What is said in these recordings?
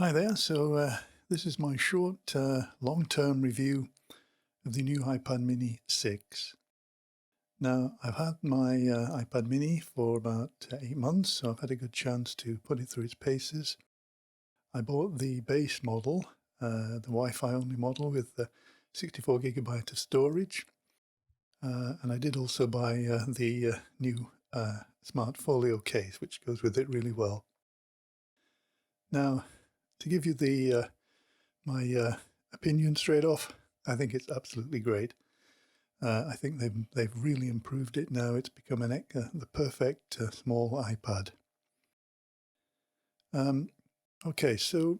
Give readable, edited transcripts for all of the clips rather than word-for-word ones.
Hi there. This is my short, long-term review of the new iPad mini 6. Now, I've had my iPad mini for about 8 months, so I've had a good chance to put it through its paces. I bought the base model, the Wi-Fi only model with the 64 gigabyte of storage, and I did also buy the new Smart Folio case, which goes with it really well. Now, to give you my opinion straight off, I think it's absolutely great. I think they've really improved it now. It's become the perfect small iPad. Okay, so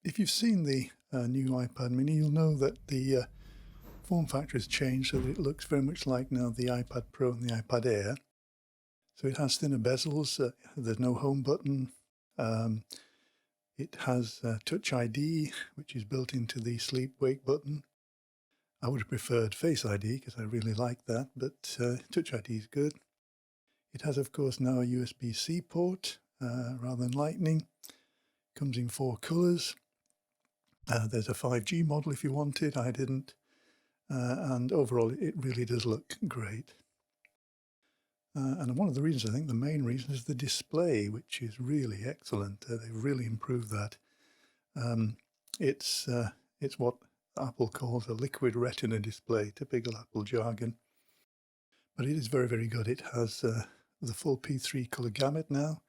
if you've seen the new iPad mini, you'll know that the form factor has changed so that it looks very much like now the iPad Pro and the iPad Air. So it has thinner bezels, there's no home button. It has Touch ID, which is built into the sleep-wake button. I would have preferred Face ID because I really like that, but Touch ID is good. It has, of course, now a USB-C port rather than Lightning. Comes in 4 colours. There's a 5G model if you want it. I didn't. And overall, it really does look great. And one of the reasons, I think the main reason, is the display, which is really excellent. They've really improved that. It's what Apple calls a liquid retina display, typical Apple jargon. But it is very, very good. It has the full P3 colour gamut now,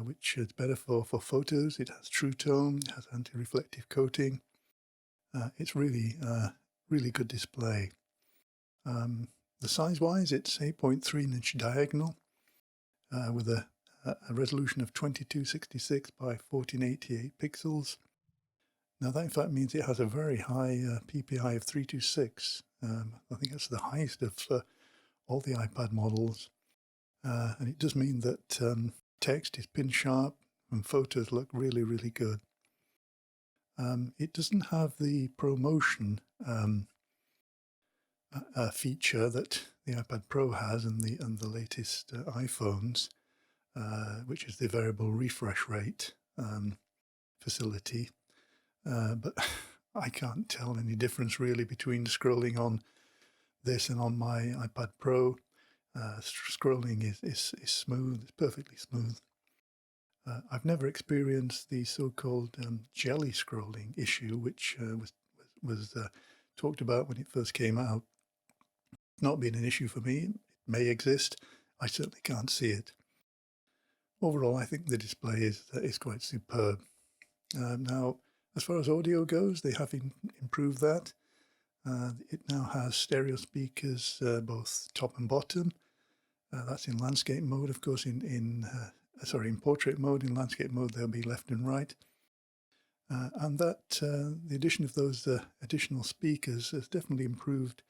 which is better for photos. It has True Tone, it has anti-reflective coating. It's really, really good display. The size-wise, it's 8.3-inch diagonal with a resolution of 2266 by 1488 pixels. Now that in fact means it has a very high PPI of 326. I think that's the highest of all the iPad models. And it does mean that text is pin sharp and photos look really, really good. It doesn't have the ProMotion feature that the iPad Pro has and the latest iPhones, which is the variable refresh rate facility. But I can't tell any difference really between scrolling on this and on my iPad Pro. Scrolling is smooth, it's perfectly smooth. I've never experienced the so-called jelly scrolling issue, which was talked about when it first came out. It's not been an issue for me. It may exist. I certainly can't see it. Overall, I think the display is quite superb. Now, as far as audio goes, they have improved that. It now has stereo speakers, both top and bottom. That's in landscape mode, of course. In portrait mode. In landscape mode, they'll be left and right. And that the addition of those additional speakers has definitely improved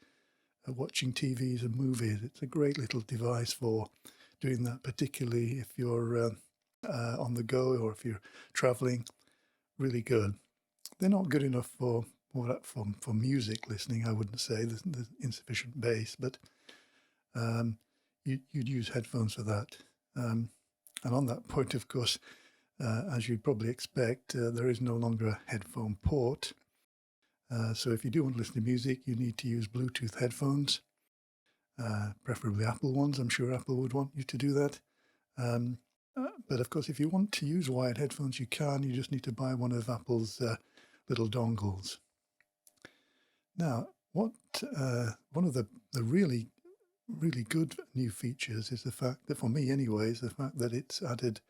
watching TVs and movies. It's a great little device for doing that, particularly if you're on the go or if you're traveling. Really good. They're not good enough for music listening, I wouldn't say. There's insufficient bass, but you'd use headphones for that. And on that point, of course, as you'd probably expect, there is no longer a headphone port. So if you do want to listen to music, you need to use Bluetooth headphones, preferably Apple ones. I'm sure Apple would want you to do that. But of course, if you want to use wired headphones, you can. You just need to buy one of Apple's little dongles. Now, one of the really, really good new features is the fact that, for me anyways, the fact that it's added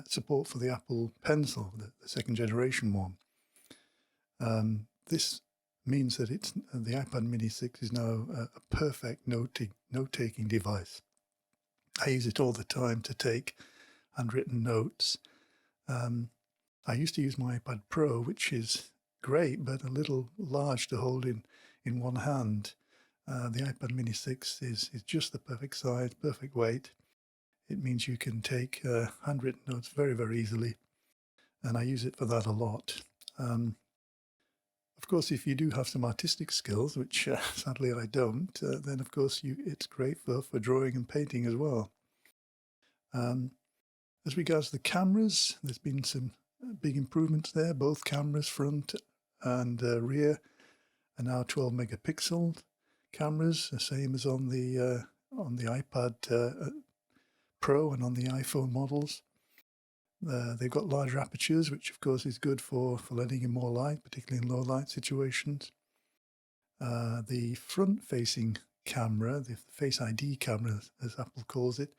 support for the Apple Pencil, the second generation one. This means that the iPad mini 6 is now a perfect note-taking device. I use it all the time to take handwritten notes. I used to use my iPad Pro, which is great, but a little large to hold in one hand. The iPad mini 6 is just the perfect size, perfect weight. It means you can take handwritten notes very, very easily, and I use it for that a lot. Of course, if you do have some artistic skills, which sadly I don't, then of course it's great for drawing and painting as well. As regards the cameras, there's been some big improvements there. Both cameras, front and rear, are now 12 megapixel cameras, the same as on the iPad Pro and on the iPhone models. They've got larger apertures, which of course is good for letting in more light, particularly in low light situations. The front-facing camera, the Face ID camera, as Apple calls it,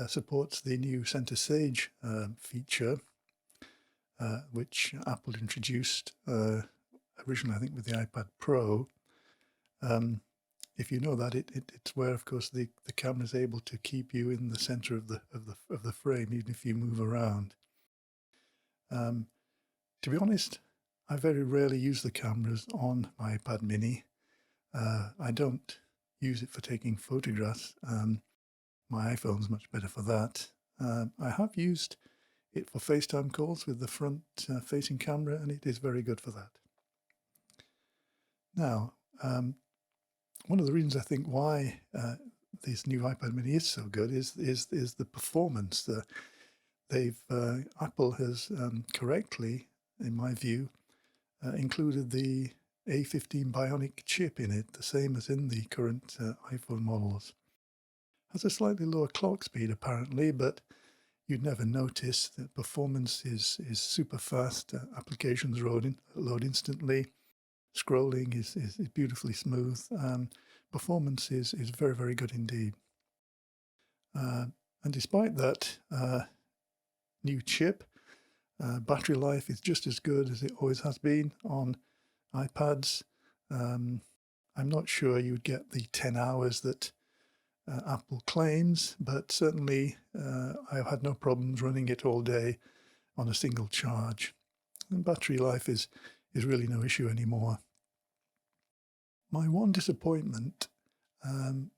supports the new Center Stage feature, which Apple introduced originally, I think, with the iPad Pro. If you know that, it's where, of course, the camera is able to keep you in the center of the frame, even if you move around. To be honest, I very rarely use the cameras on my iPad Mini. I don't use it for taking photographs. My iPhone's much better for that. I have used it for FaceTime calls with the front-facing camera, and it is very good for that. Now, one of the reasons I think why this new iPad Mini is so good is the performance. Apple has correctly, in my view, included the A15 Bionic chip in it, the same as in the current iPhone models. Has a slightly lower clock speed apparently, but you'd never notice. The performance is super fast. Applications load instantly. Scrolling is beautifully smooth. Performance is very, very good indeed. And despite that new chip, battery life is just as good as it always has been on iPads. I'm not sure you'd get the 10 hours that Apple claims, but certainly I've had no problems running it all day on a single charge. And battery life is really no issue anymore. My one disappointment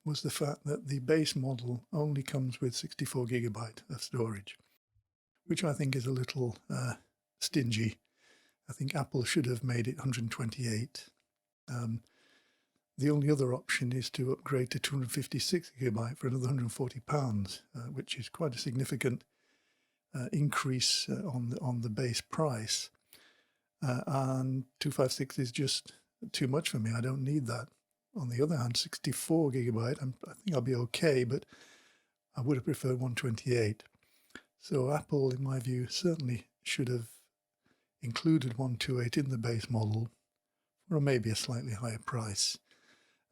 was the fact that the base model only comes with 64 gigabyte of storage, which I think is a little stingy. I think Apple should have made it 128. The only other option is to upgrade to 256 gigabyte for another £140, which is quite a significant increase on the base price. And 256 is just too much for me. I don't need that. On the other hand, 64 gigabyte, I think I'll be okay, but I would have preferred 128. So Apple, in my view, certainly should have included 128 in the base model for maybe a slightly higher price,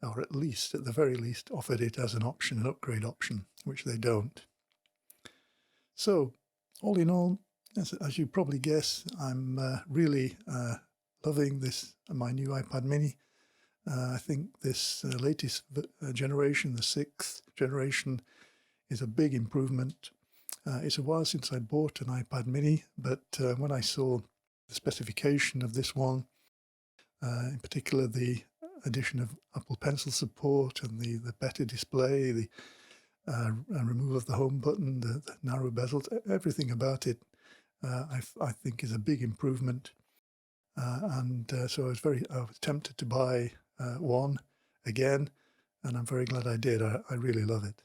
or at the very least, offered it as an option, an upgrade option, which they don't. So, all in all, as you probably guess, I'm really loving my new iPad Mini. I think this latest generation, the 6th generation, is a big improvement. It's a while since I bought an iPad Mini, but when I saw the specification of this one, in particular the addition of Apple Pencil support and the better display, the removal of the home button, the narrow bezels, everything about it, I think is a big improvement. So I was tempted to buy one again, and I'm very glad I did. I really love it.